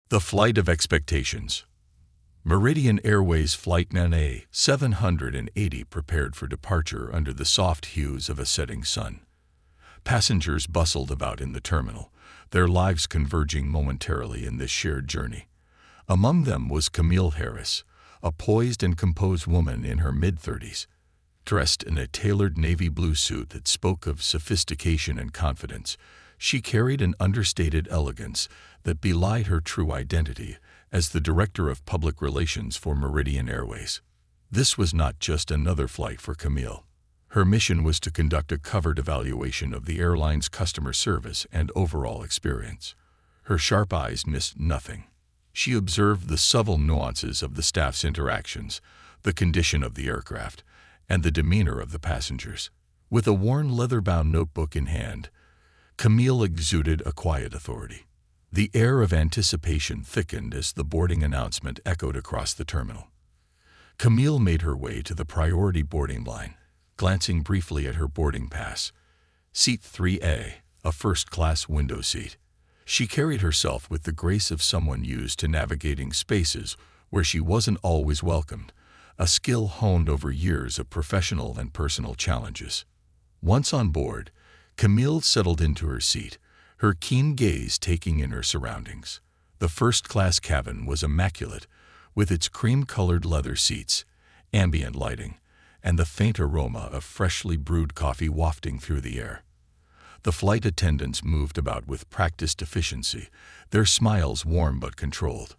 The Flight of Expectations. Meridian Airways Flight NA 780 prepared for departure under the soft hues of a setting sun. Passengers bustled about in the terminal, their lives converging momentarily in this shared journey. Among them was Camille Harris, a poised and composed woman in her mid-30s. Dressed in a tailored navy blue suit that spoke of sophistication and confidence, she carried an understated elegance that belied her true identity as the Director of Public Relations for Meridian Airways. This was not just another flight for Camille. Her mission was to conduct a covered evaluation of the airline's customer service and overall experience. Her sharp eyes missed nothing. She observed the subtle nuances of the staff's interactions, the condition of the aircraft, and the demeanor of the passengers. With a worn leather-bound notebook in hand, Camille exuded a quiet authority. The air of anticipation thickened as the boarding announcement echoed across the terminal. Camille made her way to the priority boarding line, glancing briefly at her boarding pass. Seat 3A, a first-class window seat. She carried herself with the grace of someone used to navigating spaces where she wasn't always welcomed, a skill honed over years of professional and personal challenges. Once on board, Camille settled into her seat, her keen gaze taking in her surroundings. The first-class cabin was immaculate, with its cream-colored leather seats, ambient lighting, and the faint aroma of freshly brewed coffee wafting through the air. The flight attendants moved about with practiced efficiency, their smiles warm but controlled.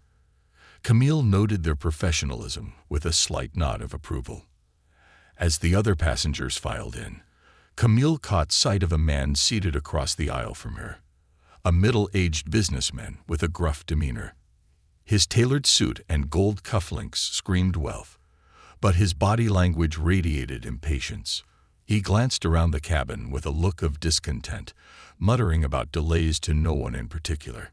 Camille noted their professionalism with a slight nod of approval. As the other passengers filed in, Camille caught sight of a man seated across the aisle from her, a middle-aged businessman with a gruff demeanor. His tailored suit and gold cufflinks screamed wealth, but his body language radiated impatience. He glanced around the cabin with a look of discontent, muttering about delays to no one in particular.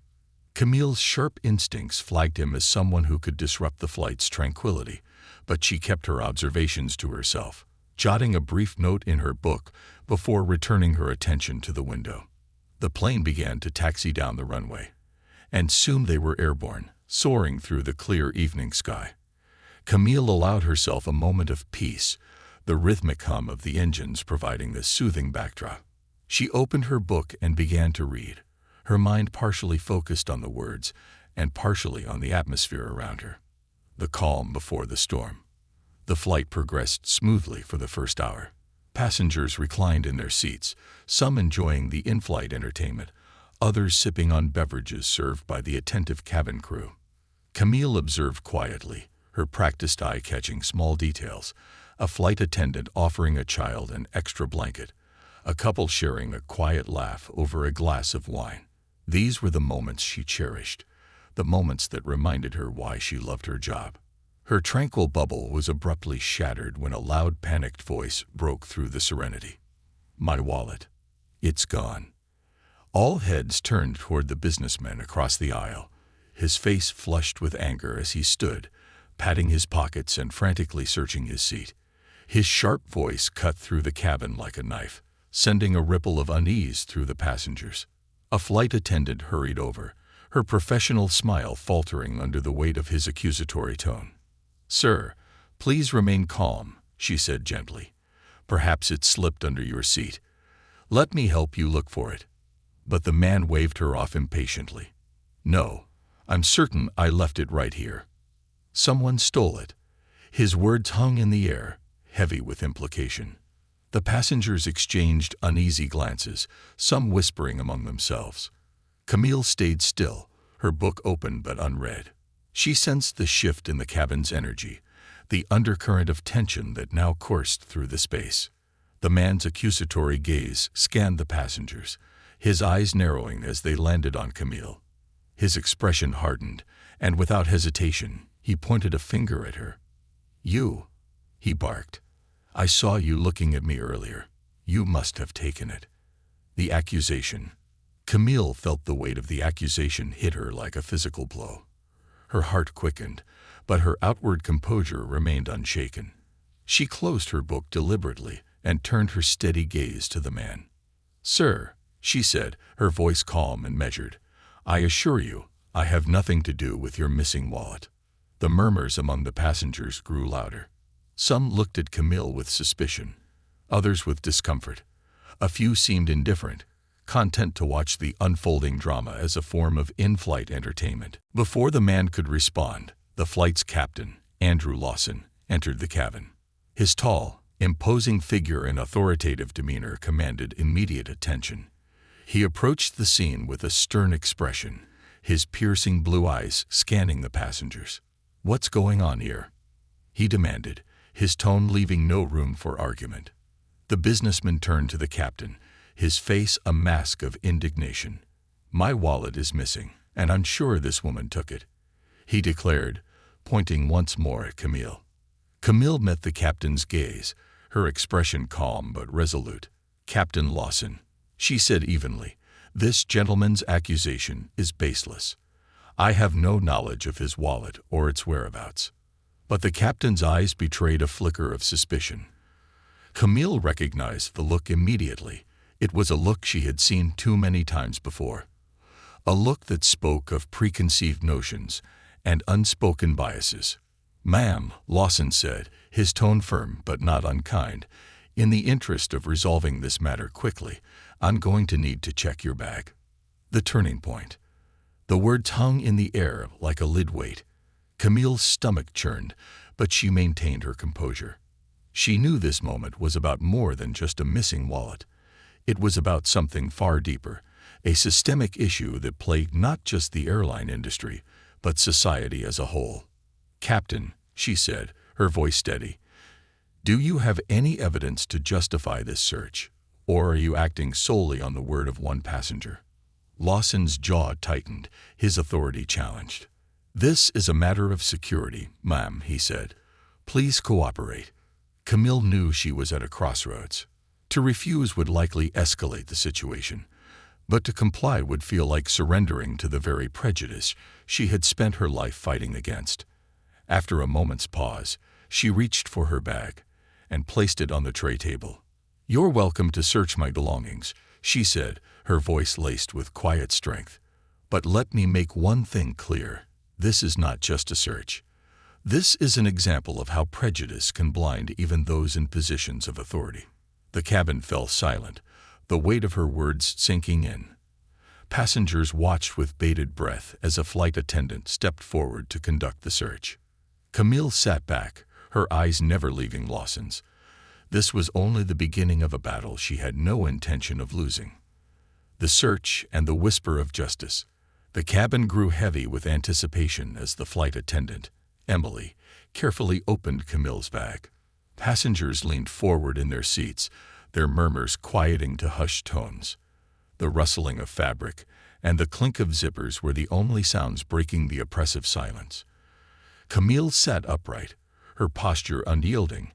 Camille's sharp instincts flagged him as someone who could disrupt the flight's tranquility, but she kept her observations to herself, jotting a brief note in her book before returning her attention to the window. The plane began to taxi down the runway, and soon they were airborne, soaring through the clear evening sky. Camille allowed herself a moment of peace, the rhythmic hum of the engines providing the soothing backdrop. She opened her book and began to read, her mind partially focused on the words and partially on the atmosphere around her. The calm before the storm. The flight progressed smoothly for the first hour. Passengers reclined in their seats, some enjoying the in-flight entertainment, others sipping on beverages served by the attentive cabin crew. Camille observed quietly, her practiced eye catching small details, a flight attendant offering a child an extra blanket, a couple sharing a quiet laugh over a glass of wine. These were the moments she cherished, the moments that reminded her why she loved her job. Her tranquil bubble was abruptly shattered when a loud, panicked voice broke through the serenity. "My wallet. It's gone." All heads turned toward the businessman across the aisle, his face flushed with anger as he stood, patting his pockets and frantically searching his seat. His sharp voice cut through the cabin like a knife, sending a ripple of unease through the passengers. A flight attendant hurried over, her professional smile faltering under the weight of his accusatory tone. "Sir, please remain calm," she said gently. "Perhaps it slipped under your seat. Let me help you look for it." But the man waved her off impatiently. "No, I'm certain I left it right here." "Someone stole it." His words hung in the air, heavy with implication. The passengers exchanged uneasy glances, some whispering among themselves. Camille stayed still, her book open but unread. She sensed the shift in the cabin's energy, the undercurrent of tension that now coursed through the space. The man's accusatory gaze scanned the passengers, his eyes narrowing as they landed on Camille. His expression hardened, and without hesitation, he pointed a finger at her. "You," he barked. "I saw you looking at me earlier. You must have taken it." The accusation. Camille felt the weight of the accusation hit her like a physical blow. Her heart quickened, but her outward composure remained unshaken. She closed her book deliberately and turned her steady gaze to the man. "Sir," she said, her voice calm and measured, "I assure you, I have nothing to do with your missing wallet." The murmurs among the passengers grew louder. Some looked at Camille with suspicion, others with discomfort. A few seemed indifferent, content to watch the unfolding drama as a form of in-flight entertainment. Before the man could respond, the flight's captain, Andrew Lawson, entered the cabin. His tall, imposing figure and authoritative demeanor commanded immediate attention. He approached the scene with a stern expression, his piercing blue eyes scanning the passengers. "What's going on here?" he demanded, his tone leaving no room for argument. The businessman turned to the captain, his face a mask of indignation. "My wallet is missing, and I'm sure this woman took it," he declared, pointing once more at Camille. Camille met the captain's gaze, her expression calm but resolute. "Captain Lawson," she said evenly, "this gentleman's accusation is baseless. I have no knowledge of his wallet or its whereabouts." But the captain's eyes betrayed a flicker of suspicion. Camille recognized the look immediately. It was a look she had seen too many times before. A look that spoke of preconceived notions and unspoken biases. "Ma'am," Lawson said, his tone firm but not unkind, "in the interest of resolving this matter quickly, I'm going to need to check your bag." The turning point. The words hung in the air like a lead weight. Camille's stomach churned, but she maintained her composure. She knew this moment was about more than just a missing wallet. It was about something far deeper, a systemic issue that plagued not just the airline industry, but society as a whole. "Captain," she said, her voice steady, "do you have any evidence to justify this search, or are you acting solely on the word of one passenger?" Lawson's jaw tightened, his authority challenged. "This is a matter of security, ma'am," he said. "Please cooperate." Camille knew she was at a crossroads. To refuse would likely escalate the situation, but to comply would feel like surrendering to the very prejudice she had spent her life fighting against. After a moment's pause, she reached for her bag and placed it on the tray table. "You're welcome to search my belongings," she said, her voice laced with quiet strength. "But let me make one thing clear. This is not just a search. This is an example of how prejudice can blind even those in positions of authority." The cabin fell silent, the weight of her words sinking in. Passengers watched with bated breath as a flight attendant stepped forward to conduct the search. Camille sat back, her eyes never leaving Lawson's. This was only the beginning of a battle she had no intention of losing. The search and the whisper of justice. The cabin grew heavy with anticipation as the flight attendant, Emily, carefully opened Camille's bag. Passengers leaned forward in their seats, their murmurs quieting to hushed tones. The rustling of fabric and the clink of zippers were the only sounds breaking the oppressive silence. Camille sat upright, her posture unyielding,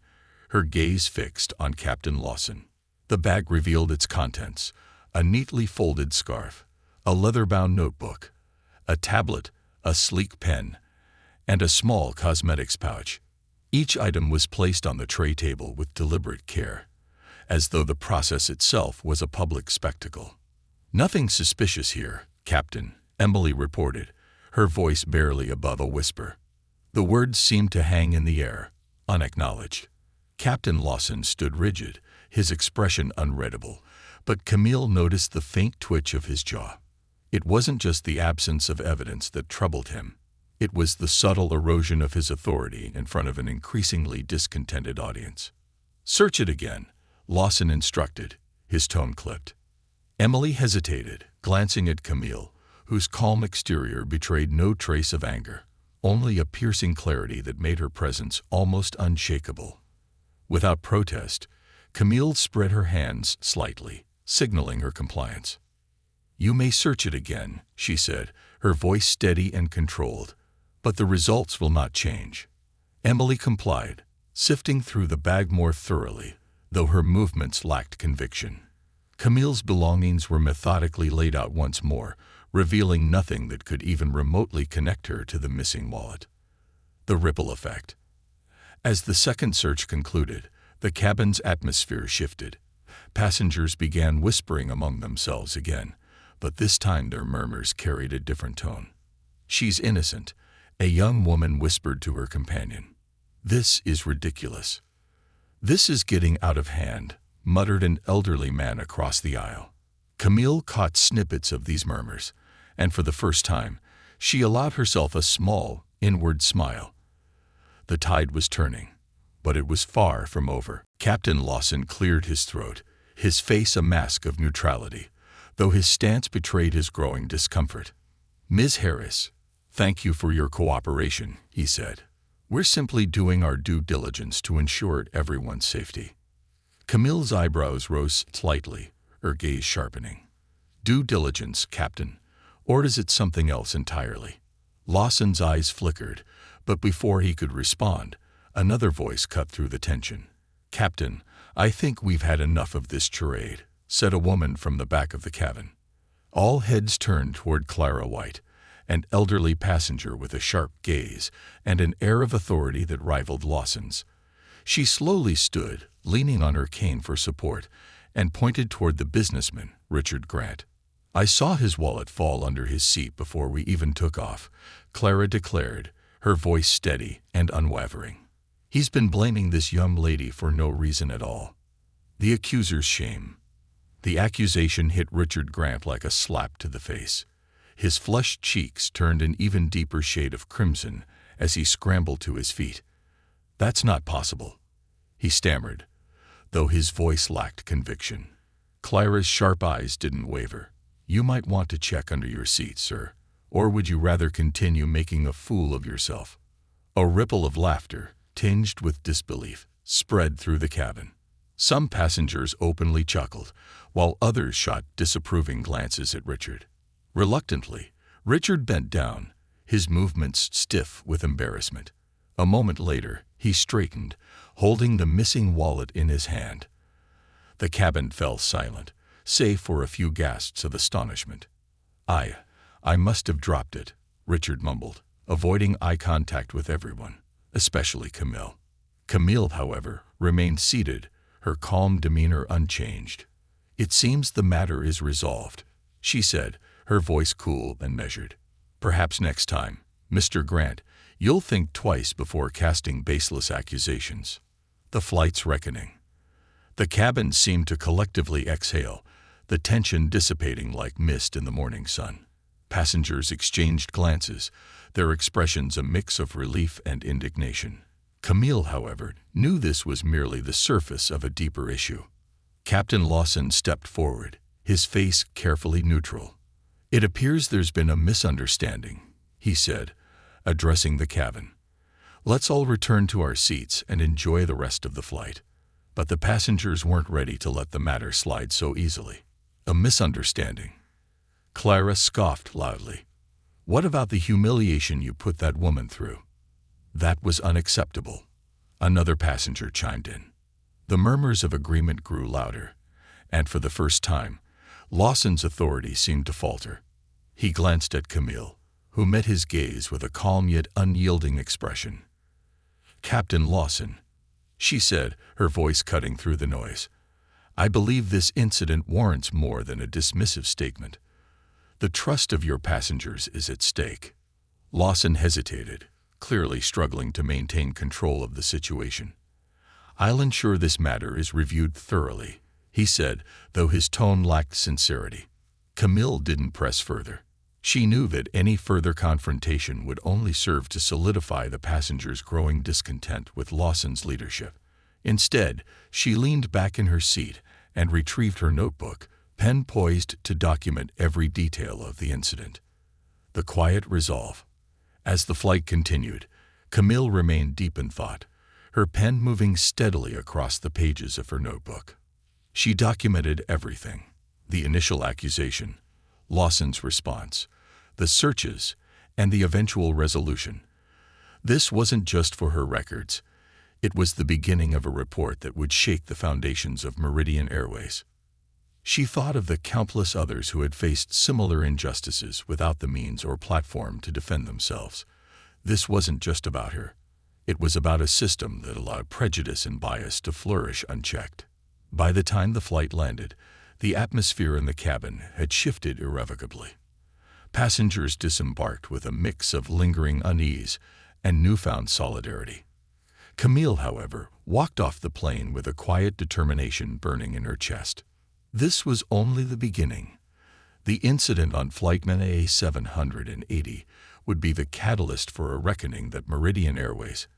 her gaze fixed on Captain Lawson. The bag revealed its contents: a neatly folded scarf, a leather-bound notebook, a tablet, a sleek pen, and a small cosmetics pouch. Each item was placed on the tray table with deliberate care, as though the process itself was a public spectacle. "Nothing suspicious here, Captain," Emily reported, her voice barely above a whisper. The words seemed to hang in the air, unacknowledged. Captain Lawson stood rigid, his expression unreadable, but Camille noticed the faint twitch of his jaw. It wasn't just the absence of evidence that troubled him. It was the subtle erosion of his authority in front of an increasingly discontented audience. "Search it again," Lawson instructed, his tone clipped. Emily hesitated, glancing at Camille, whose calm exterior betrayed no trace of anger, only a piercing clarity that made her presence almost unshakable. Without protest, Camille spread her hands slightly, signaling her compliance. "You may search it again," she said, her voice steady and controlled, "but the results will not change." Emily complied, sifting through the bag more thoroughly, though her movements lacked conviction. Camille's belongings were methodically laid out once more, revealing nothing that could even remotely connect her to the missing wallet. The ripple effect. As the second search concluded, the cabin's atmosphere shifted. Passengers began whispering among themselves again, but this time their murmurs carried a different tone. "She's innocent," a young woman whispered to her companion. "This is ridiculous." "This is getting out of hand," muttered an elderly man across the aisle. Camille caught snippets of these murmurs, and for the first time, she allowed herself a small, inward smile. The tide was turning, but it was far from over. Captain Lawson cleared his throat, his face a mask of neutrality, though his stance betrayed his growing discomfort. "Ms. Harris, thank you for your cooperation," he said. "We're simply doing our due diligence to ensure everyone's safety." Camille's eyebrows rose slightly, her gaze sharpening. "Due diligence, Captain, or is it something else entirely?" Lawson's eyes flickered, but before he could respond, another voice cut through the tension. "Captain, I think we've had enough of this charade," said a woman from the back of the cabin. All heads turned toward Clara White, an elderly passenger with a sharp gaze and an air of authority that rivaled Lawson's. She slowly stood, leaning on her cane for support, and pointed toward the businessman, Richard Grant. "I saw his wallet fall under his seat before we even took off," Clara declared, her voice steady and unwavering. "He's been blaming this young lady for no reason at all." The accuser's shame. The accusation hit Richard Grant like a slap to the face. His flushed cheeks turned an even deeper shade of crimson as he scrambled to his feet. "That's not possible," he stammered, though his voice lacked conviction. Clara's sharp eyes didn't waver. "You might want to check under your seat, sir. Or would you rather continue making a fool of yourself?" A ripple of laughter, tinged with disbelief, spread through the cabin. Some passengers openly chuckled, while others shot disapproving glances at Richard. Reluctantly, Richard bent down, his movements stiff with embarrassment. A moment later, he straightened, holding the missing wallet in his hand. The cabin fell silent, save for a few gasps of astonishment. I must have dropped it," Richard mumbled, avoiding eye contact with everyone, especially Camille. Camille, however, remained seated, her calm demeanor unchanged. "It seems the matter is resolved," she said, her voice cool and measured. "Perhaps next time, Mr. Grant, you'll think twice before casting baseless accusations." The flight's reckoning. The cabin seemed to collectively exhale, the tension dissipating like mist in the morning sun. Passengers exchanged glances, their expressions a mix of relief and indignation. Camille, however, knew this was merely the surface of a deeper issue. Captain Lawson stepped forward, his face carefully neutral. "It appears there's been a misunderstanding," he said, addressing the cabin. "Let's all return to our seats and enjoy the rest of the flight." But the passengers weren't ready to let the matter slide so easily. "A misunderstanding?" Clara scoffed loudly. "What about the humiliation you put that woman through?" "That was unacceptable," another passenger chimed in. The murmurs of agreement grew louder, and for the first time, Lawson's authority seemed to falter. He glanced at Camille, who met his gaze with a calm yet unyielding expression. "Captain Lawson," she said, her voice cutting through the noise, "I believe this incident warrants more than a dismissive statement. The trust of your passengers is at stake." Lawson hesitated, clearly struggling to maintain control of the situation. "I'll ensure this matter is reviewed thoroughly," he said, though his tone lacked sincerity. Camille didn't press further. She knew that any further confrontation would only serve to solidify the passengers' growing discontent with Lawson's leadership. Instead, she leaned back in her seat and retrieved her notebook, pen poised to document every detail of the incident. The quiet resolve. As the flight continued, Camille remained deep in thought, her pen moving steadily across the pages of her notebook. She documented everything: the initial accusation, Lawson's response, the searches, and the eventual resolution. This wasn't just for her records. It was the beginning of a report that would shake the foundations of Meridian Airways. She thought of the countless others who had faced similar injustices without the means or platform to defend themselves. This wasn't just about her. It was about a system that allowed prejudice and bias to flourish unchecked. By the time the flight landed, the atmosphere in the cabin had shifted irrevocably. Passengers disembarked with a mix of lingering unease and newfound solidarity. Camille, however, walked off the plane with a quiet determination burning in her chest. This was only the beginning. The incident on Flight MA 780 would be the catalyst for a reckoning that Meridian Airways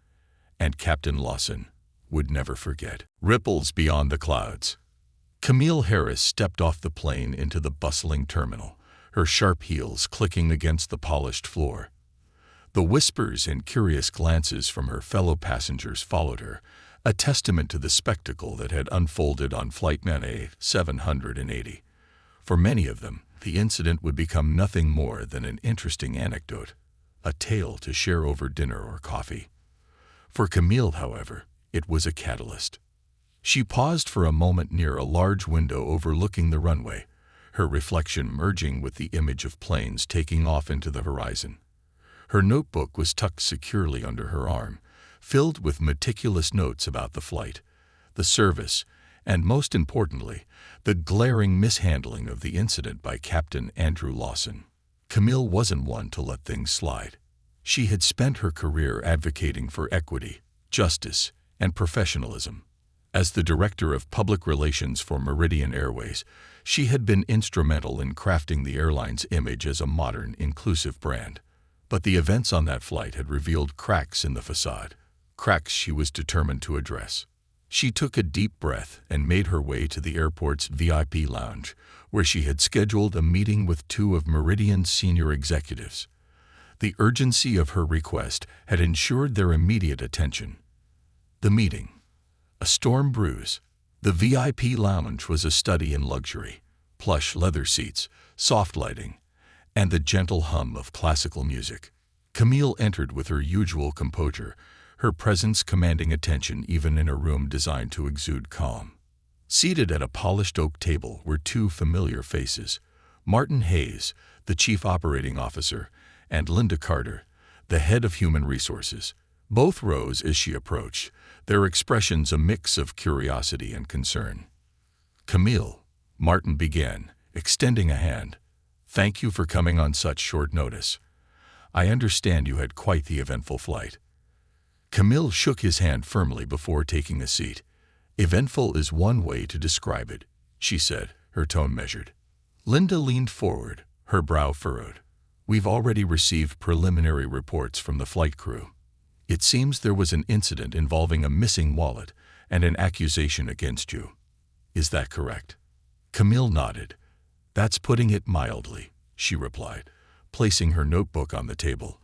and Captain Lawson would never forget. Ripples beyond the clouds. Camille Harris stepped off the plane into the bustling terminal, her sharp heels clicking against the polished floor. The whispers and curious glances from her fellow passengers followed her, a testament to the spectacle that had unfolded on Flight MA 780. For many of them, the incident would become nothing more than an interesting anecdote, a tale to share over dinner or coffee. For Camille, however, it was a catalyst. She paused for a moment near a large window overlooking the runway, her reflection merging with the image of planes taking off into the horizon. Her notebook was tucked securely under her arm, filled with meticulous notes about the flight, the service, and most importantly, the glaring mishandling of the incident by Captain Andrew Lawson. Camille wasn't one to let things slide. She had spent her career advocating for equity, justice, and professionalism. As the Director of Public Relations for Meridian Airways, she had been instrumental in crafting the airline's image as a modern, inclusive brand. But the events on that flight had revealed cracks in the facade, cracks she was determined to address. She took a deep breath and made her way to the airport's VIP lounge, where she had scheduled a meeting with two of Meridian's senior executives. The urgency of her request had ensured their immediate attention. The meeting. A storm brews. The VIP lounge was a study in luxury, plush leather seats, soft lighting, and the gentle hum of classical music. Camille entered with her usual composure, her presence commanding attention even in a room designed to exude calm. Seated at a polished oak table were two familiar faces, Martin Hayes, the Chief Operating Officer, and Linda Carter, the Head of Human Resources. Both rose as she approached, their expressions a mix of curiosity and concern. "Camille," Martin began, extending a hand. "Thank you for coming on such short notice. I understand you had quite the eventful flight." Camille shook his hand firmly before taking a seat. "Eventful is one way to describe it," she said, her tone measured. Linda leaned forward, her brow furrowed. "We've already received preliminary reports from the flight crew. It seems there was an incident involving a missing wallet and an accusation against you. Is that correct?" Camille nodded. "That's putting it mildly," she replied, placing her notebook on the table.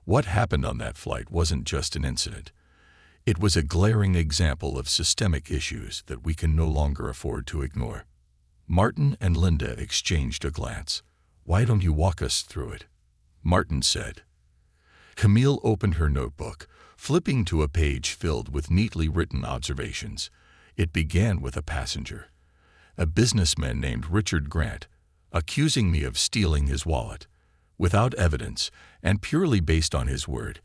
"What happened on that flight wasn't just an incident. It was a glaring example of systemic issues that we can no longer afford to ignore." Martin and Linda exchanged a glance. "Why don't you walk us through it?" Martin said. Camille opened her notebook, flipping to a page filled with neatly written observations. It began with a passenger, a businessman named Richard Grant, accusing me of stealing his wallet. Without evidence, and purely based on his word,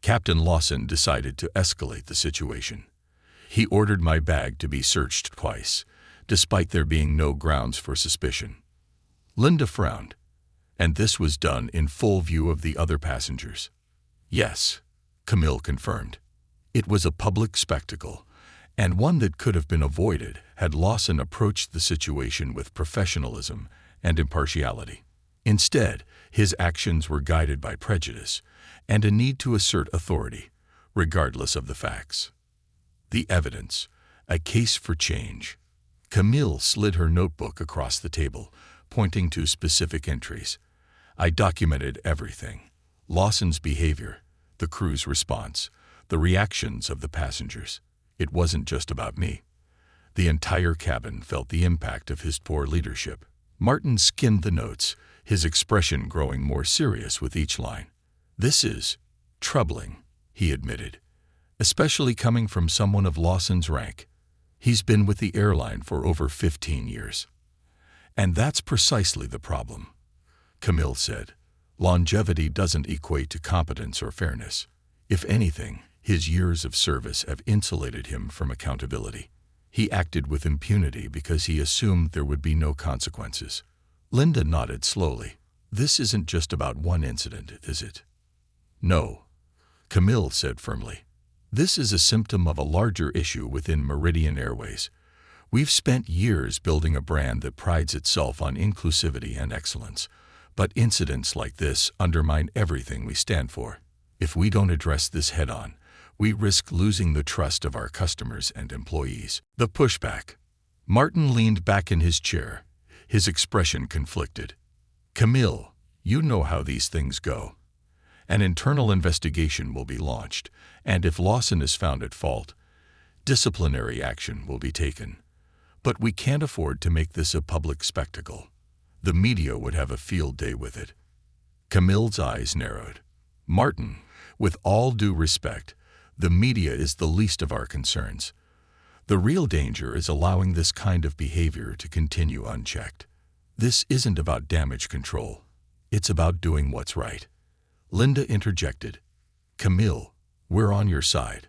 Captain Lawson decided to escalate the situation. He ordered my bag to be searched twice, despite there being no grounds for suspicion. Linda frowned. "And this was done in full view of the other passengers?" "Yes," Camille confirmed. "It was a public spectacle, and one that could have been avoided had Lawson approached the situation with professionalism and impartiality. Instead, his actions were guided by prejudice and a need to assert authority, regardless of the facts. The evidence, a case for change." Camille slid her notebook across the table, pointing to specific entries. "I documented everything. Lawson's behavior, the crew's response, the reactions of the passengers. It wasn't just about me. The entire cabin felt the impact of his poor leadership." Martin skimmed the notes, his expression growing more serious with each line. "This is troubling," he admitted, "especially coming from someone of Lawson's rank. He's been with the airline for over 15 years. And that's precisely the problem," Camille said. "Longevity doesn't equate to competence or fairness. If anything, his years of service have insulated him from accountability. He acted with impunity because he assumed there would be no consequences." Linda nodded slowly. This isn't just about one incident, is it? No, Camille said firmly. This is a symptom of a larger issue within Meridian Airways. We've spent years building a brand that prides itself on inclusivity and excellence, but incidents like this undermine everything we stand for. If we don't address this head-on, we risk losing the trust of our customers and employees. The pushback. Martin leaned back in his chair, his expression conflicted. Camille, you know how these things go. An internal investigation will be launched, and if Lawson is found at fault, disciplinary action will be taken. But we can't afford to make this a public spectacle. The media would have a field day with it. Camille's eyes narrowed. Martin, with all due respect, the media is the least of our concerns. The real danger is allowing this kind of behavior to continue unchecked. This isn't about damage control. It's about doing what's right. Linda interjected. Camille, we're on your side,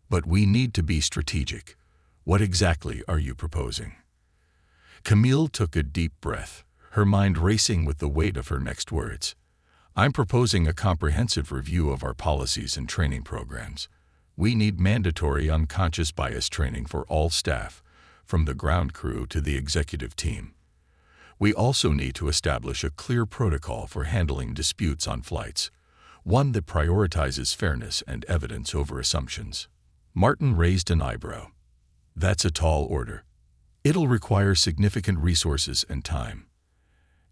but we need to be strategic. What exactly are you proposing? Camille took a deep breath, her mind racing with the weight of her next words. I'm proposing a comprehensive review of our policies and training programs. We need mandatory unconscious bias training for all staff, from the ground crew to the executive team. We also need to establish a clear protocol for handling disputes on flights, one that prioritizes fairness and evidence over assumptions. Martin raised an eyebrow. That's a tall order. It'll require significant resources and time.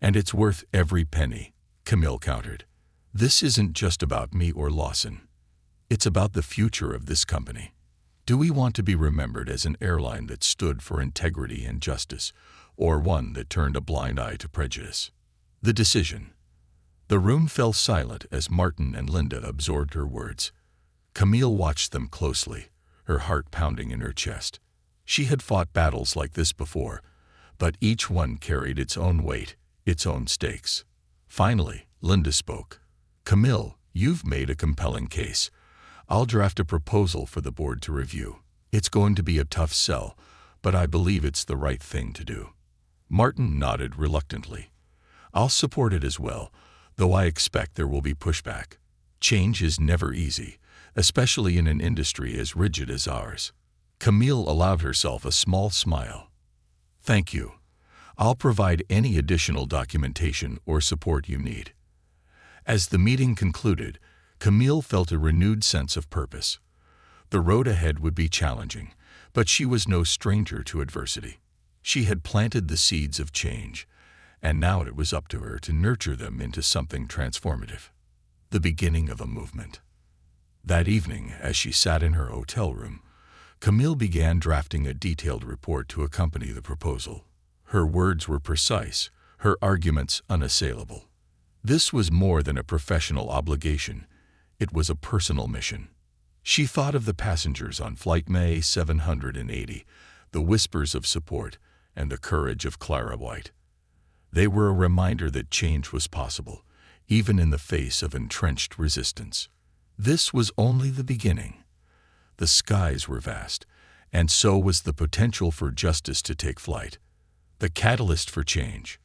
And it's worth every penny, Camille countered. This isn't just about me or Lawson. It's about the future of this company. Do we want to be remembered as an airline that stood for integrity and justice, or one that turned a blind eye to prejudice? The decision. The room fell silent as Martin and Linda absorbed her words. Camille watched them closely, her heart pounding in her chest. She had fought battles like this before, but each one carried its own weight, its own stakes. Finally, Linda spoke. Camille, you've made a compelling case. I'll draft a proposal for the board to review. It's going to be a tough sell, but I believe it's the right thing to do. Martin nodded reluctantly. I'll support it as well, though I expect there will be pushback. Change is never easy, especially in an industry as rigid as ours. Camille allowed herself a small smile. Thank you. I'll provide any additional documentation or support you need. As the meeting concluded, Camille felt a renewed sense of purpose. The road ahead would be challenging, but she was no stranger to adversity. She had planted the seeds of change, and now it was up to her to nurture them into something transformative, the beginning of a movement. That evening, as she sat in her hotel room, Camille began drafting a detailed report to accompany the proposal. Her words were precise, her arguments unassailable. This was more than a professional obligation. It was a personal mission. She thought of the passengers on Flight May 780, the whispers of support, and the courage of Clara White. They were a reminder that change was possible, even in the face of entrenched resistance. This was only the beginning. The skies were vast, and so was the potential for justice to take flight. The catalyst for change.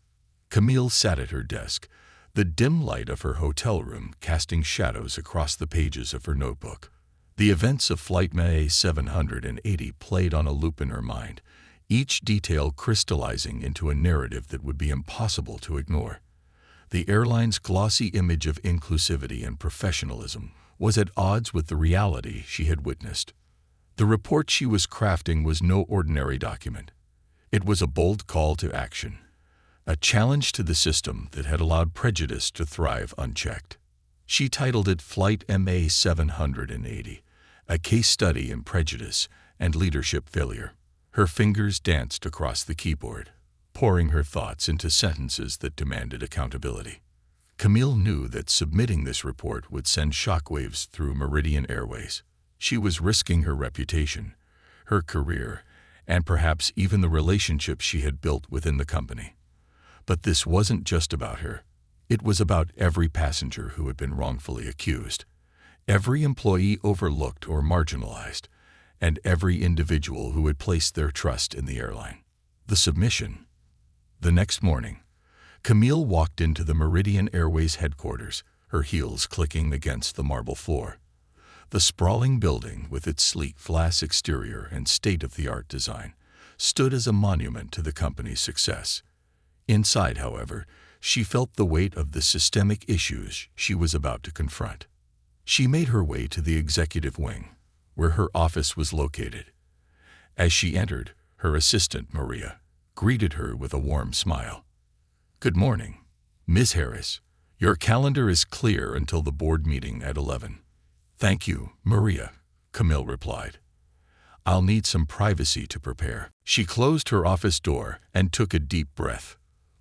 Camille sat at her desk, the dim light of her hotel room casting shadows across the pages of her notebook. The events of Flight May 780 played on a loop in her mind, each detail crystallizing into a narrative that would be impossible to ignore. The airline's glossy image of inclusivity and professionalism was at odds with the reality she had witnessed. The report she was crafting was no ordinary document. It was a bold call to action, a challenge to the system that had allowed prejudice to thrive unchecked. She titled it Flight MA 780, a case study in prejudice and leadership failure. Her fingers danced across the keyboard, pouring her thoughts into sentences that demanded accountability. Camille knew that submitting this report would send shockwaves through Meridian Airways. She was risking her reputation, her career, and perhaps even the relationship she had built within the company. But this wasn't just about her. It was about every passenger who had been wrongfully accused, every employee overlooked or marginalized, and every individual who had placed their trust in the airline. The submission. The next morning, Camille walked into the Meridian Airways headquarters, her heels clicking against the marble floor. The sprawling building, with its sleek glass exterior and state-of-the-art design, stood as a monument to the company's success. Inside, however, she felt the weight of the systemic issues she was about to confront. She made her way to the executive wing, where her office was located. As she entered, her assistant, Maria, greeted her with a warm smile. "Good morning, Ms. Harris. Your calendar is clear until the board meeting at 11. "Thank you, Maria," Camille replied. "I'll need some privacy to prepare." She closed her office door and took a deep breath.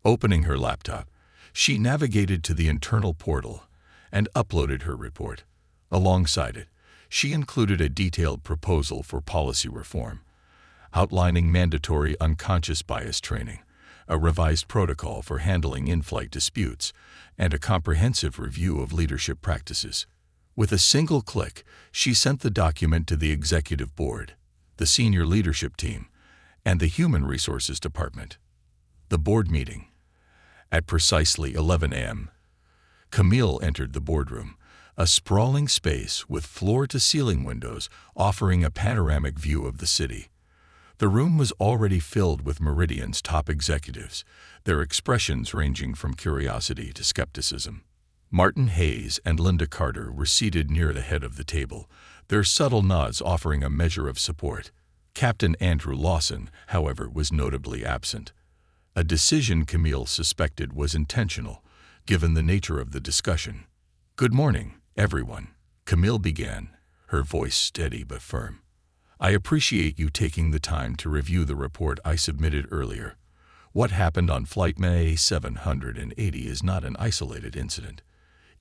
Opening her laptop, she navigated to the internal portal and uploaded her report. Alongside it, she included a detailed proposal for policy reform, outlining mandatory unconscious bias training, a revised protocol for handling in-flight disputes, and a comprehensive review of leadership practices. With a single click, she sent the document to the executive board, the senior leadership team, and the human resources department. The board meeting. At precisely 11 a.m., Camille entered the boardroom, a sprawling space with floor-to-ceiling windows offering a panoramic view of the city. The room was already filled with Meridian's top executives, their expressions ranging from curiosity to skepticism. Martin Hayes and Linda Carter were seated near the head of the table, their subtle nods offering a measure of support. Captain Andrew Lawson, however, was notably absent. A decision Camille suspected was intentional, given the nature of the discussion. "Good morning, everyone," Camille began, her voice steady but firm. "I appreciate you taking the time to review the report I submitted earlier. What happened on Flight May 780 is not an isolated incident.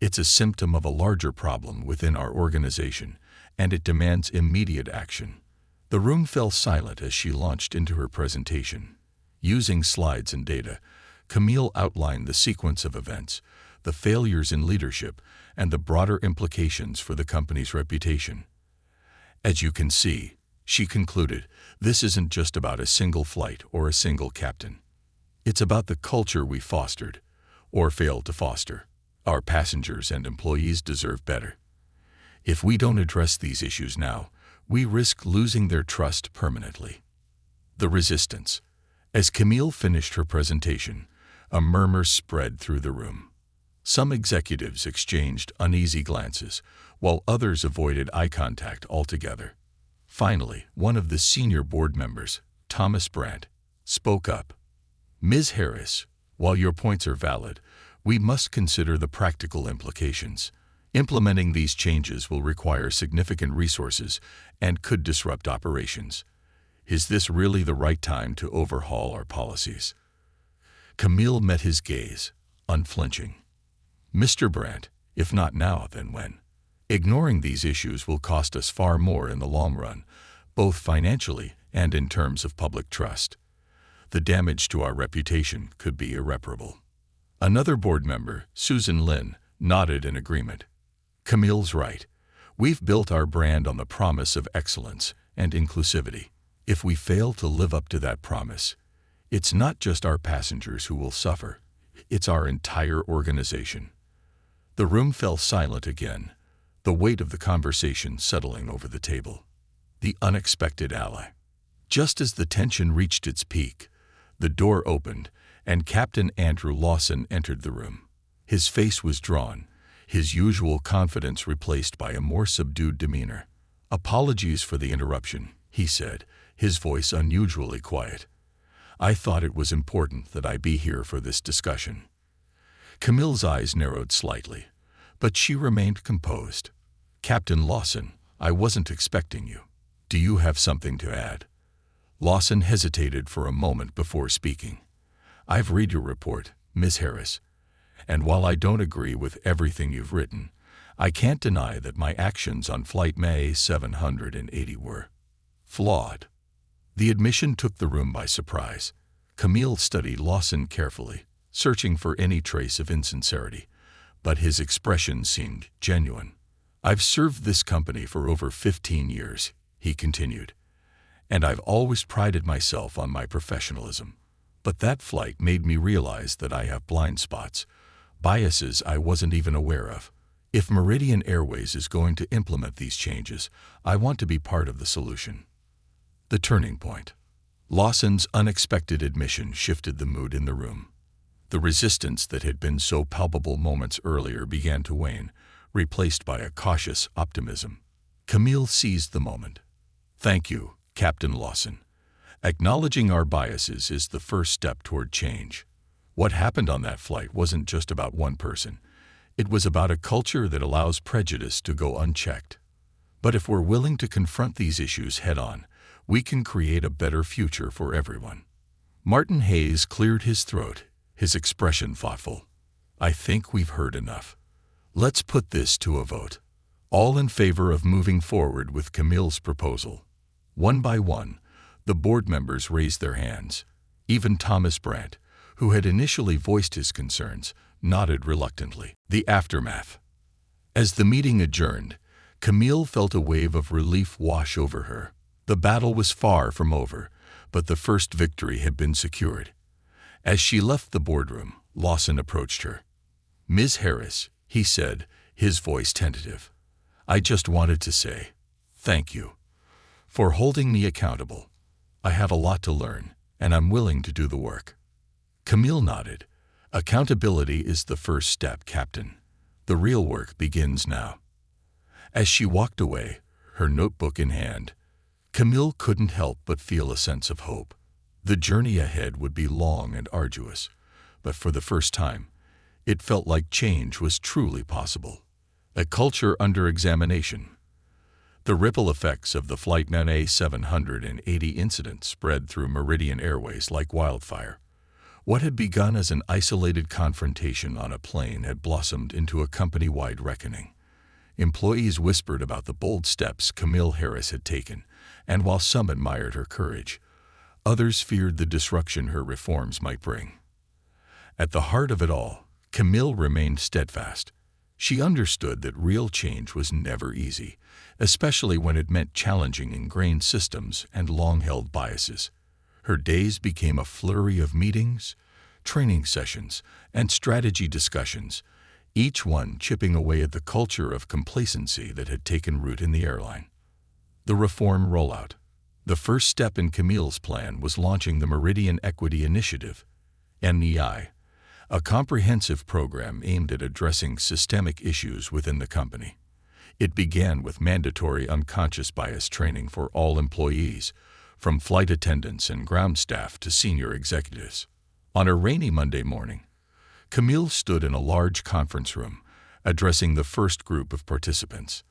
It's a symptom of a larger problem within our organization, and it demands immediate action." The room fell silent as she launched into her presentation. Using slides and data, Camille outlined the sequence of events, the failures in leadership, and the broader implications for the company's reputation. "As you can see," she concluded, "this isn't just about a single flight or a single captain. It's about the culture we fostered, or failed to foster. Our passengers and employees deserve better. If we don't address these issues now, we risk losing their trust permanently." The resistance. As Camille finished her presentation, a murmur spread through the room. Some executives exchanged uneasy glances, while others avoided eye contact altogether. Finally, one of the senior board members, Thomas Brandt, spoke up. "Ms. Harris, while your points are valid, we must consider the practical implications. Implementing these changes will require significant resources and could disrupt operations. Is this really the right time to overhaul our policies?" Camille met his gaze, unflinching. "Mr. Brandt, if not now, then when? Ignoring these issues will cost us far more in the long run, both financially and in terms of public trust. The damage to our reputation could be irreparable." Another board member, Susan Lin, nodded in agreement. "Camille's right. We've built our brand on the promise of excellence and inclusivity. If we fail to live up to that promise, it's not just our passengers who will suffer, it's our entire organization." The room fell silent again, the weight of the conversation settling over the table. The unexpected ally. Just as the tension reached its peak, the door opened and Captain Andrew Lawson entered the room. His face was drawn, his usual confidence replaced by a more subdued demeanor. "Apologies for the interruption," he said, his voice unusually quiet. "I thought it was important that I be here for this discussion." Camille's eyes narrowed slightly, but she remained composed. "Captain Lawson, I wasn't expecting you. Do you have something to add?" Lawson hesitated for a moment before speaking. "I've read your report, Ms. Harris, and while I don't agree with everything you've written, I can't deny that my actions on Flight May 780 were flawed." The admission took the room by surprise. Camille studied Lawson carefully, searching for any trace of insincerity, but his expression seemed genuine. "I've served this company for over 15 years, he continued, "and I've always prided myself on my professionalism. But that flight made me realize that I have blind spots, biases I wasn't even aware of. If Meridian Airways is going to implement these changes, I want to be part of the solution. The turning point. Lawson's unexpected admission shifted the mood in the room. The resistance that had been so palpable moments earlier began to wane, replaced by a cautious optimism. Camille seized the moment. "Thank you, Captain Lawson. Acknowledging our biases is the first step toward change. What happened on that flight wasn't just about one person. It was about a culture that allows prejudice to go unchecked. But if we're willing to confront these issues head-on, we can create a better future for everyone." Martin Hayes cleared his throat, his expression thoughtful. "I think we've heard enough. Let's put this to a vote. All in favor of moving forward with Camille's proposal?" One by one, the board members raised their hands. Even Thomas Brandt, who had initially voiced his concerns, nodded reluctantly. The aftermath. As the meeting adjourned, Camille felt a wave of relief wash over her. The battle was far from over, but the first victory had been secured. As she left the boardroom, Lawson approached her. "Ms. Harris," he said, his voice tentative, "I just wanted to say thank you for holding me accountable. I have a lot to learn, and I'm willing to do the work." Camille nodded. "Accountability is the first step, Captain. The real work begins now." As she walked away, her notebook in hand, Camille couldn't help but feel a sense of hope. The journey ahead would be long and arduous, but for the first time, it felt like change was truly possible. A culture under examination. The ripple effects of the Flight 780 incident spread through Meridian Airways like wildfire. What had begun as an isolated confrontation on a plane had blossomed into a company-wide reckoning. Employees whispered about the bold steps Camille Harris had taken, and while some admired her courage, others feared the disruption her reforms might bring. At the heart of it all, Camille remained steadfast. She understood that real change was never easy, especially when it meant challenging ingrained systems and long-held biases. Her days became a flurry of meetings, training sessions, and strategy discussions, each one chipping away at the culture of complacency that had taken root in the airline. The reform rollout. The first step in Camille's plan was launching the Meridian Equity Initiative, MEI, a comprehensive program aimed at addressing systemic issues within the company. It began with mandatory unconscious bias training for all employees, from flight attendants and ground staff to senior executives. On a rainy Monday morning, Camille stood in a large conference room, addressing the first group of participants.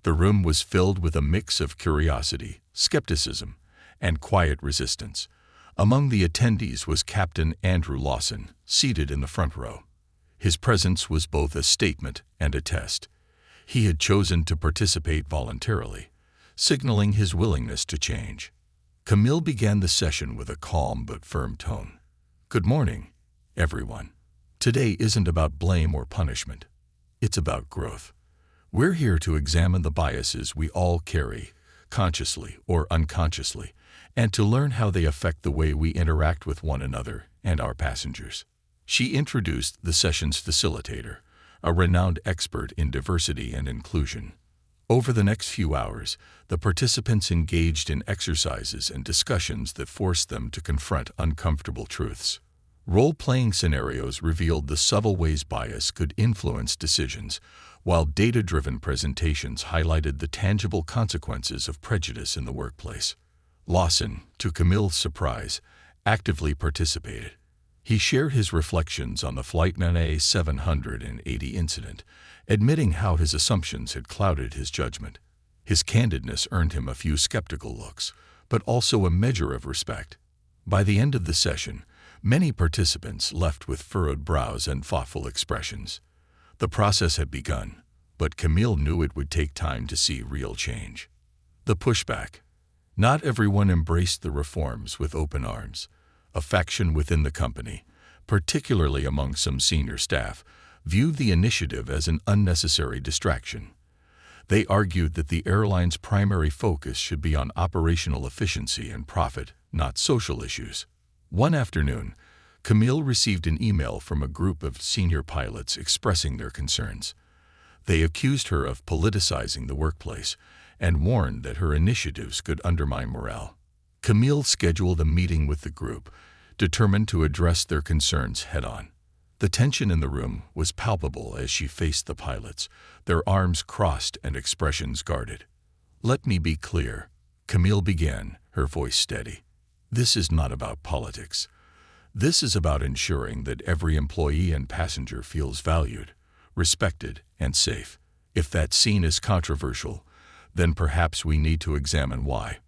The room was filled with a mix of curiosity, skepticism, and quiet resistance. Among the attendees was Captain Andrew Lawson, seated in the front row. His presence was both a statement and a test. He had chosen to participate voluntarily, signaling his willingness to change. Camille began the session with a calm but firm tone. "Good morning, everyone. Today isn't about blame or punishment. It's about growth. We're here to examine the biases we all carry, consciously or unconsciously, and to learn how they affect the way we interact with one another and our passengers." She introduced the session's facilitator, a renowned expert in diversity and inclusion. Over the next few hours, the participants engaged in exercises and discussions that forced them to confront uncomfortable truths. Role-playing scenarios revealed the subtle ways bias could influence decisions, while data-driven presentations highlighted the tangible consequences of prejudice in the workplace. Lawson, to Camille's surprise, actively participated. He shared his reflections on the Flight 780 incident, admitting how his assumptions had clouded his judgment. His candidness earned him a few skeptical looks, but also a measure of respect. By the end of the session, many participants left with furrowed brows and thoughtful expressions. The process had begun, but Camille knew it would take time to see real change. The pushback. Not everyone embraced the reforms with open arms. A faction within the company, particularly among some senior staff, viewed the initiative as an unnecessary distraction. They argued that the airline's primary focus should be on operational efficiency and profit, not social issues. One afternoon, Camille received an email from a group of senior pilots expressing their concerns. They accused her of politicizing the workplace and warned that her initiatives could undermine morale. Camille scheduled a meeting with the group, determined to address their concerns head-on. The tension in the room was palpable as she faced the pilots, their arms crossed and expressions guarded. "Let me be clear," Camille began, her voice steady. "This is not about politics. This is about ensuring that every employee and passenger feels valued, respected, and safe. If that scene is controversial, then perhaps we need to examine why."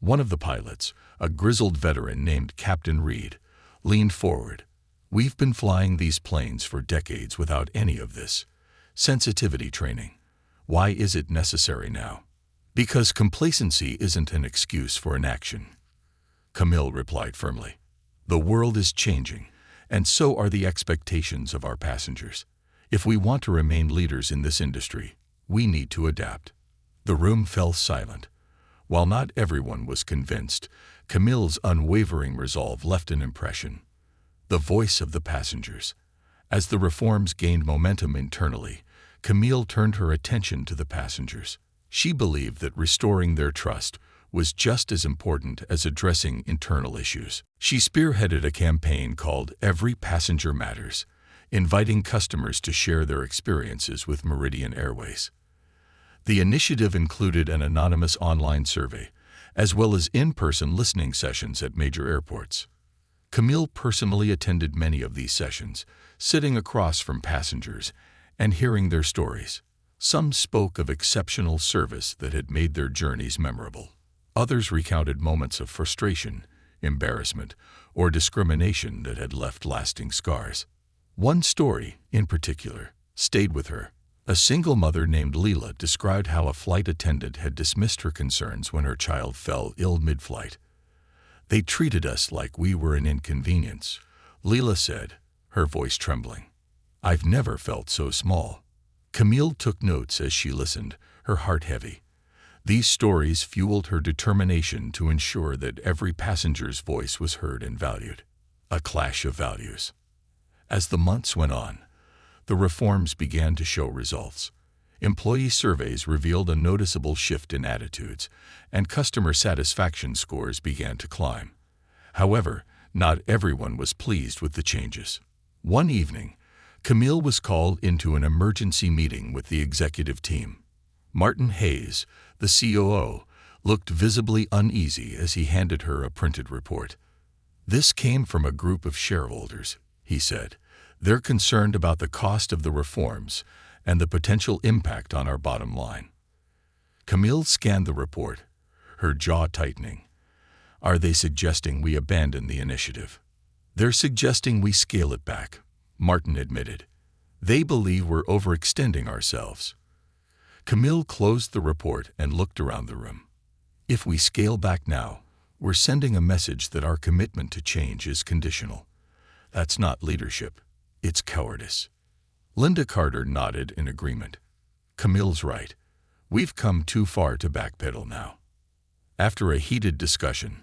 One of the pilots, a grizzled veteran named Captain Reed, leaned forward. "We've been flying these planes for decades without any of this sensitivity training. Why is it necessary now?" "Because complacency isn't an excuse for inaction," Camille replied firmly. "The world is changing, and so are the expectations of our passengers. If we want to remain leaders in this industry, we need to adapt." The room fell silent. While not everyone was convinced, Camille's unwavering resolve left an impression. The voice of the passengers. As the reforms gained momentum internally, Camille turned her attention to the passengers. She believed that restoring their trust was just as important as addressing internal issues. She spearheaded a campaign called Every Passenger Matters, inviting customers to share their experiences with Meridian Airways. The initiative included an anonymous online survey, as well as in-person listening sessions at major airports. Camille personally attended many of these sessions, sitting across from passengers and hearing their stories. Some spoke of exceptional service that had made their journeys memorable. Others recounted moments of frustration, embarrassment, or discrimination that had left lasting scars. One story, in particular, stayed with her. A single mother named Leela described how a flight attendant had dismissed her concerns when her child fell ill mid-flight. "They treated us like we were an inconvenience," Leela said, her voice trembling. "I've never felt so small." Camille took notes as she listened, her heart heavy. These stories fueled her determination to ensure that every passenger's voice was heard and valued. A clash of values. As the months went on, the reforms began to show results. Employee surveys revealed a noticeable shift in attitudes, and customer satisfaction scores began to climb. However, not everyone was pleased with the changes. One evening, Camille was called into an emergency meeting with the executive team. Martin Hayes, the COO, looked visibly uneasy as he handed her a printed report. "This came from a group of shareholders," he said. "They're concerned about the cost of the reforms and the potential impact on our bottom line." Camille scanned the report, her jaw tightening. "Are they suggesting we abandon the initiative?" "They're suggesting we scale it back," Martin admitted. "They believe we're overextending ourselves." Camille closed the report and looked around the room. "If we scale back now, we're sending a message that our commitment to change is conditional. That's not leadership. It's cowardice." Linda Carter nodded in agreement. "Camille's right. We've come too far to backpedal now." After a heated discussion,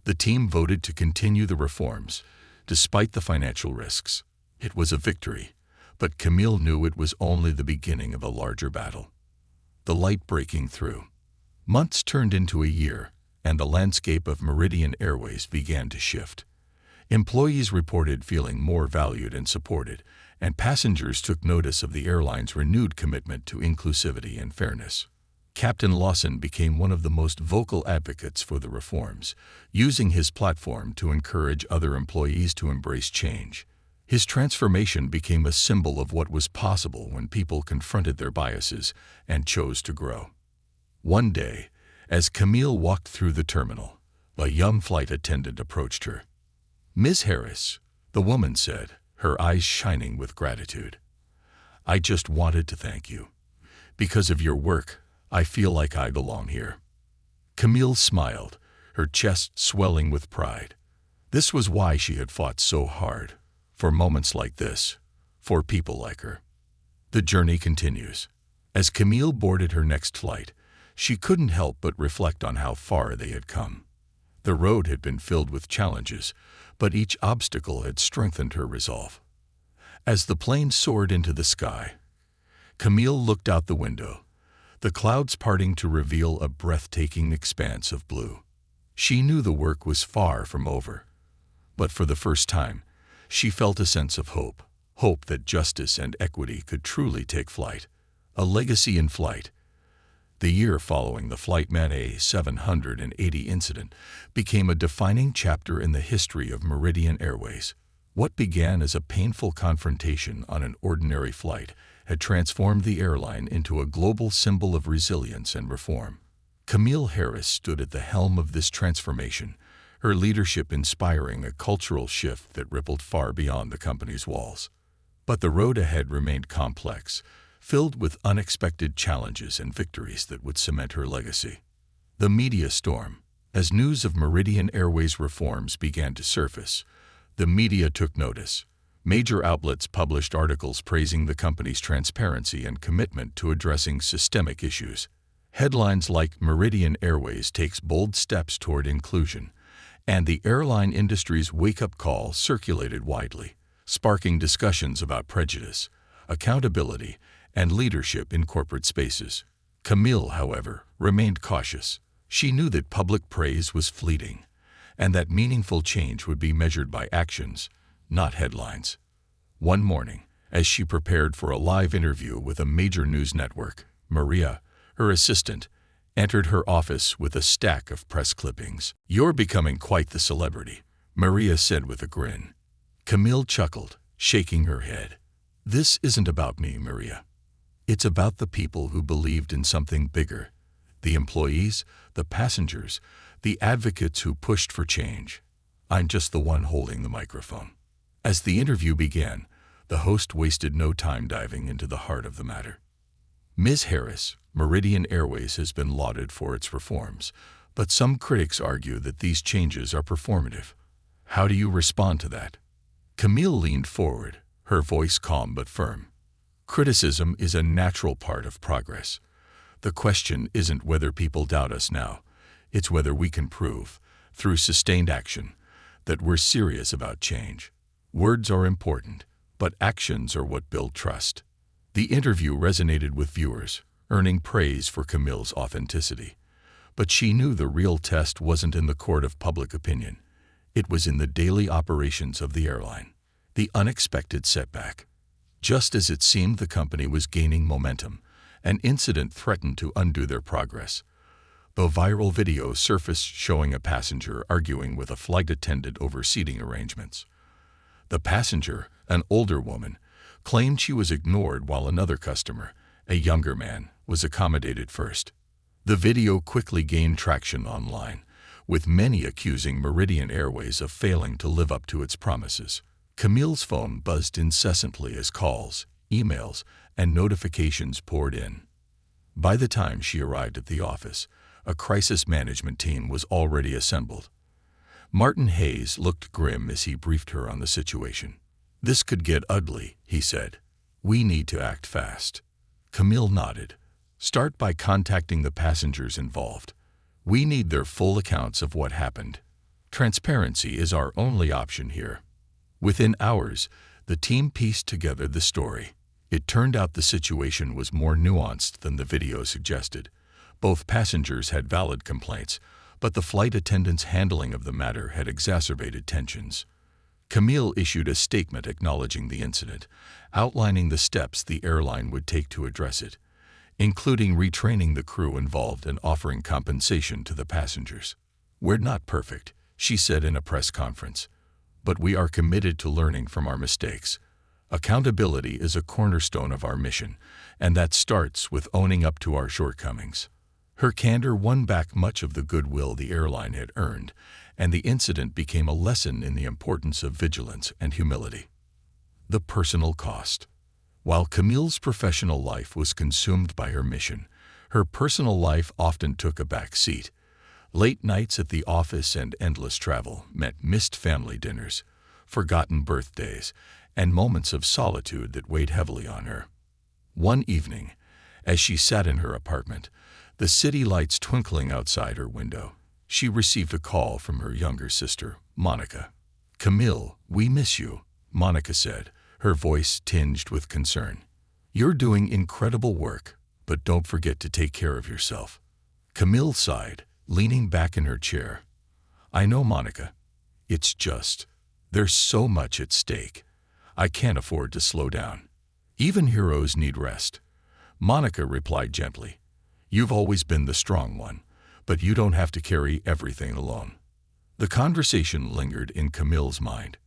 the team voted to continue the reforms, despite the financial risks. It was a victory, but Camille knew it was only the beginning of a larger battle. The light breaking through. Months turned into a year, and the landscape of Meridian Airways began to shift. Employees reported feeling more valued and supported, and passengers took notice of the airline's renewed commitment to inclusivity and fairness. Captain Lawson became one of the most vocal advocates for the reforms, using his platform to encourage other employees to embrace change. His transformation became a symbol of what was possible when people confronted their biases and chose to grow. One day, as Camille walked through the terminal, a young flight attendant approached her. "Ms. Harris," the woman said, her eyes shining with gratitude. "I just wanted to thank you. Because of your work, I feel like I belong here." Camille smiled, her chest swelling with pride. This was why she had fought so hard, for moments like this, for people like her. The journey continues. As Camille boarded her next flight, she couldn't help but reflect on how far they had come. The road had been filled with challenges, but each obstacle had strengthened her resolve. As the plane soared into the sky, Camille looked out the window, the clouds parting to reveal a breathtaking expanse of blue. She knew the work was far from over, but for the first time, she felt a sense of hope, hope that justice and equity could truly take flight, a legacy in flight. The year following the Flightman A780 incident became a defining chapter in the history of Meridian Airways. What began as a painful confrontation on an ordinary flight had transformed the airline into a global symbol of resilience and reform. Camille Harris stood at the helm of this transformation, her leadership inspiring a cultural shift that rippled far beyond the company's walls. But the road ahead remained complex, filled with unexpected challenges and victories that would cement her legacy. The media storm. As news of Meridian Airways reforms began to surface, the media took notice. Major outlets published articles praising the company's transparency and commitment to addressing systemic issues. Headlines like "Meridian Airways takes bold steps toward inclusion" and "The airline industry's wake-up call" circulated widely, sparking discussions about prejudice, accountability, and leadership in corporate spaces. Camille, however, remained cautious. She knew that public praise was fleeting, and that meaningful change would be measured by actions, not headlines. One morning, as she prepared for a live interview with a major news network, Maria, her assistant, entered her office with a stack of press clippings. "You're becoming quite the celebrity," Maria said with a grin. Camille chuckled, shaking her head. "This isn't about me, Maria. It's about the people who believed in something bigger, the employees, the passengers, the advocates who pushed for change. I'm just the one holding the microphone." As the interview began, the host wasted no time diving into the heart of the matter. "Ms. Harris, Meridian Airways has been lauded for its reforms, but some critics argue that these changes are performative. How do you respond to that?" Camille leaned forward, her voice calm but firm. "Criticism is a natural part of progress. The question isn't whether people doubt us now. It's whether we can prove, through sustained action, that we're serious about change. Words are important, but actions are what build trust." The interview resonated with viewers, earning praise for Camille's authenticity. But she knew the real test wasn't in the court of public opinion. It was in the daily operations of the airline. The unexpected setback. Just as it seemed the company was gaining momentum, an incident threatened to undo their progress. The viral video surfaced showing a passenger arguing with a flight attendant over seating arrangements. The passenger, an older woman, claimed she was ignored while another customer, a younger man, was accommodated first. The video quickly gained traction online, with many accusing Meridian Airways of failing to live up to its promises. Camille's phone buzzed incessantly as calls, emails, and notifications poured in. By the time she arrived at the office, a crisis management team was already assembled. Martin Hayes looked grim as he briefed her on the situation. "This could get ugly," he said. "We need to act fast." Camille nodded. "Start by contacting the passengers involved. We need their full accounts of what happened. Transparency is our only option here." Within hours, the team pieced together the story. It turned out the situation was more nuanced than the video suggested. Both passengers had valid complaints, but the flight attendant's handling of the matter had exacerbated tensions. Camille issued a statement acknowledging the incident, outlining the steps the airline would take to address it, including retraining the crew involved and offering compensation to the passengers. "We're not perfect," she said in a press conference, "but we are committed to learning from our mistakes. Accountability is a cornerstone of our mission, and that starts with owning up to our shortcomings." Her candor won back much of the goodwill the airline had earned, and the incident became a lesson in the importance of vigilance and humility. The personal cost. While Camille's professional life was consumed by her mission, her personal life often took a back seat. Late nights at the office and endless travel meant missed family dinners, forgotten birthdays, and moments of solitude that weighed heavily on her. One evening, as she sat in her apartment, the city lights twinkling outside her window, she received a call from her younger sister, Monica. "Camille, we miss you," Monica said, her voice tinged with concern. "You're doing incredible work, but don't forget to take care of yourself." Camille sighed, leaning back in her chair. "I know, Monica. It's just, there's so much at stake. I can't afford to slow down. Even heroes need rest." Monica replied gently, "You've always been the strong one, but you don't have to carry everything alone." The conversation lingered in Camille's mind.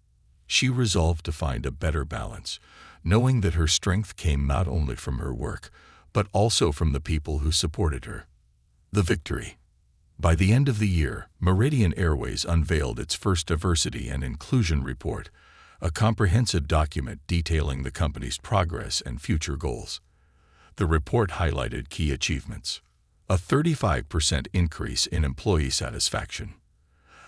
She resolved to find a better balance, knowing that her strength came not only from her work, but also from the people who supported her. The victory. By the end of the year, Meridian Airways unveiled its first diversity and inclusion report, a comprehensive document detailing the company's progress and future goals. The report highlighted key achievements: a 35% increase in employee satisfaction,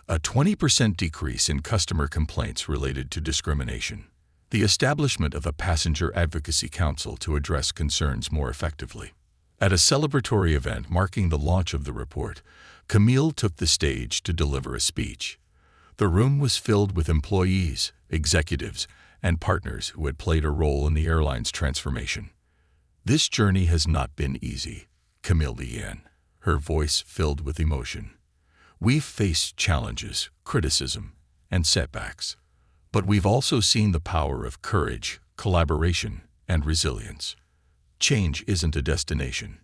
a 20% decrease in customer complaints related to discrimination, the establishment of a passenger advocacy council to address concerns more effectively. At a celebratory event marking the launch of the report, Camille took the stage to deliver a speech. The room was filled with employees, executives, and partners who had played a role in the airline's transformation. "This journey has not been easy," Camille began, her voice filled with emotion. "We've faced challenges, criticism, and setbacks. But we've also seen the power of courage, collaboration, and resilience. Change isn't a destination,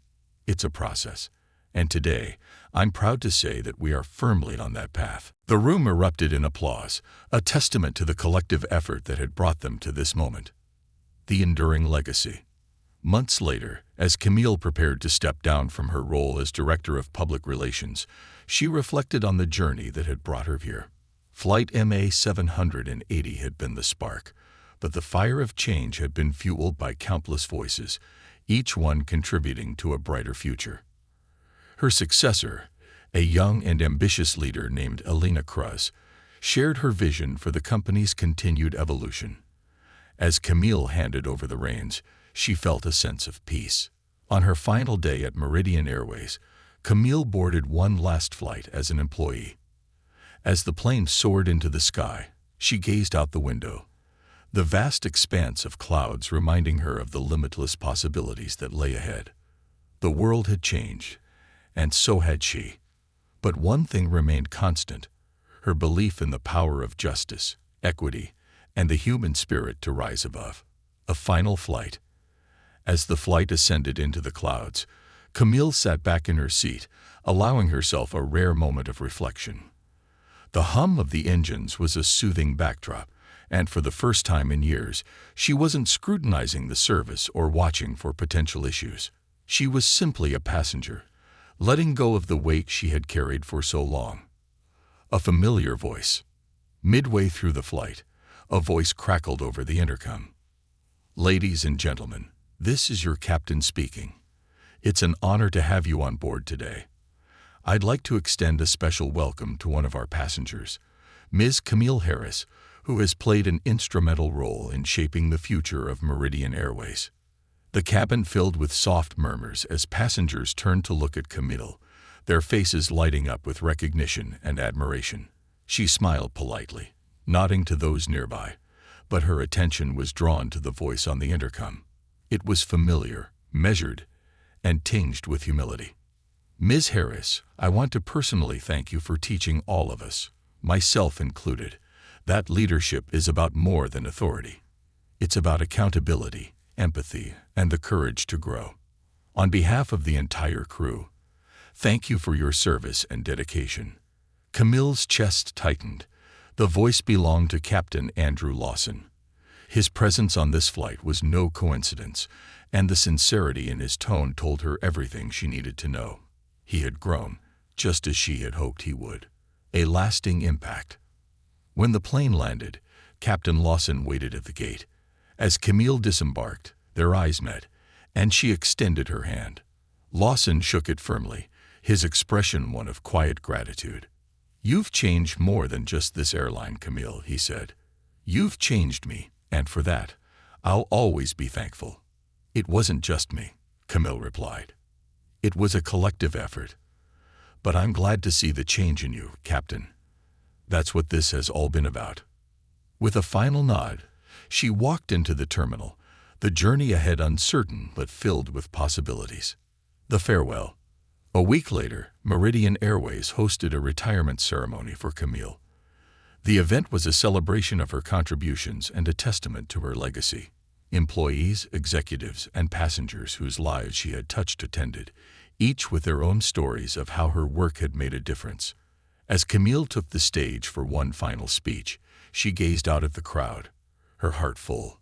it's a process. And today, I'm proud to say that we are firmly on that path." The room erupted in applause, a testament to the collective effort that had brought them to this moment. The enduring legacy. Months later, as Camille prepared to step down from her role as Director of Public Relations, she reflected on the journey that had brought her here. Flight MA 780 had been the spark, but the fire of change had been fueled by countless voices, each one contributing to a brighter future. Her successor, a young and ambitious leader named Elena Cruz, shared her vision for the company's continued evolution. As Camille handed over the reins, she felt a sense of peace. On her final day at Meridian Airways, Camille boarded one last flight as an employee. As the plane soared into the sky, she gazed out the window, the vast expanse of clouds reminding her of the limitless possibilities that lay ahead. The world had changed, and so had she. But one thing remained constant: her belief in the power of justice, equity, and the human spirit to rise above. A final flight. As the flight ascended into the clouds, Camille sat back in her seat, allowing herself a rare moment of reflection. The hum of the engines was a soothing backdrop, and for the first time in years, she wasn't scrutinizing the service or watching for potential issues. She was simply a passenger, letting go of the weight she had carried for so long. A familiar voice. Midway through the flight, a voice crackled over the intercom. "Ladies and gentlemen, this is your captain speaking. It's an honor to have you on board today. I'd like to extend a special welcome to one of our passengers, Ms. Camille Harris, who has played an instrumental role in shaping the future of Meridian Airways." The cabin filled with soft murmurs as passengers turned to look at Camille, their faces lighting up with recognition and admiration. She smiled politely, nodding to those nearby, but her attention was drawn to the voice on the intercom. It was familiar, measured, and tinged with humility. "Ms. Harris, I want to personally thank you for teaching all of us, myself included, that leadership is about more than authority. It's about accountability, empathy, and the courage to grow. On behalf of the entire crew, thank you for your service and dedication." Camille's chest tightened. The voice belonged to Captain Andrew Lawson. His presence on this flight was no coincidence, and the sincerity in his tone told her everything she needed to know. He had grown, just as she had hoped he would. A lasting impact. When the plane landed, Captain Lawson waited at the gate. As Camille disembarked, their eyes met, and she extended her hand. Lawson shook it firmly, his expression one of quiet gratitude. "You've changed more than just this airline, Camille," he said. "You've changed me, and for that, I'll always be thankful." "It wasn't just me," Camille replied. "It was a collective effort. But I'm glad to see the change in you, Captain. That's what this has all been about." With a final nod, she walked into the terminal, the journey ahead uncertain but filled with possibilities. The farewell. A week later, Meridian Airways hosted a retirement ceremony for Camille. The event was a celebration of her contributions and a testament to her legacy. Employees, executives, and passengers whose lives she had touched attended, each with their own stories of how her work had made a difference. As Camille took the stage for one final speech, she gazed out at the crowd, her heart full.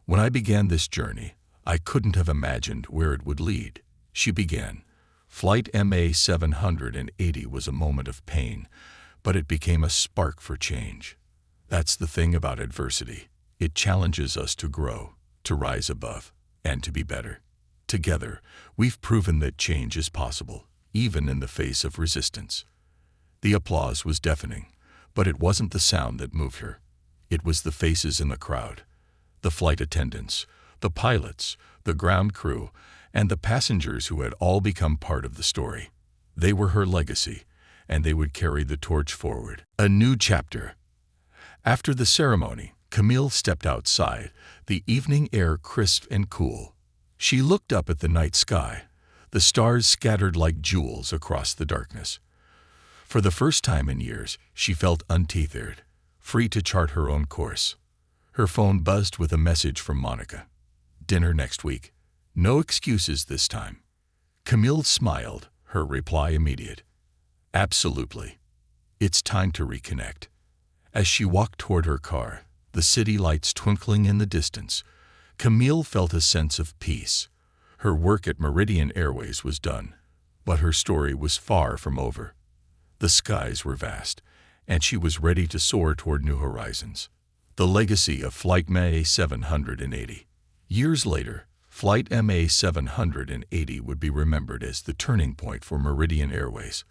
"When I began this journey, I couldn't have imagined where it would lead," she began. "Flight MA 780 was a moment of pain, but it became a spark for change. That's the thing about adversity. It challenges us to grow, to rise above, and to be better. Together, we've proven that change is possible, even in the face of resistance." The applause was deafening, but it wasn't the sound that moved her. It was the faces in the crowd. The flight attendants, the pilots, the ground crew, and the passengers who had all become part of the story. They were her legacy, and they would carry the torch forward. A new chapter. After the ceremony, Camille stepped outside, the evening air crisp and cool. She looked up at the night sky, the stars scattered like jewels across the darkness. For the first time in years, she felt untethered, free to chart her own course. Her phone buzzed with a message from Monica. "Dinner next week. No excuses this time." Camille smiled, her reply immediate. "Absolutely. It's time to reconnect." As she walked toward her car, the city lights twinkling in the distance, Camille felt a sense of peace. Her work at Meridian Airways was done, but her story was far from over. The skies were vast, and she was ready to soar toward new horizons. The legacy of Flight MA 780. Years later, Flight MA 780 would be remembered as the turning point for Meridian Airways.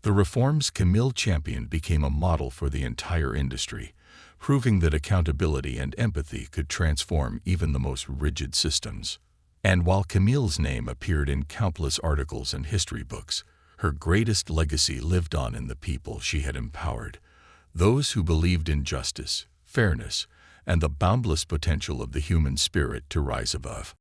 The reforms Camille championed became a model for the entire industry, proving that accountability and empathy could transform even the most rigid systems. And while Camille's name appeared in countless articles and history books, her greatest legacy lived on in the people she had empowered, those who believed in justice, fairness, and the boundless potential of the human spirit to rise above.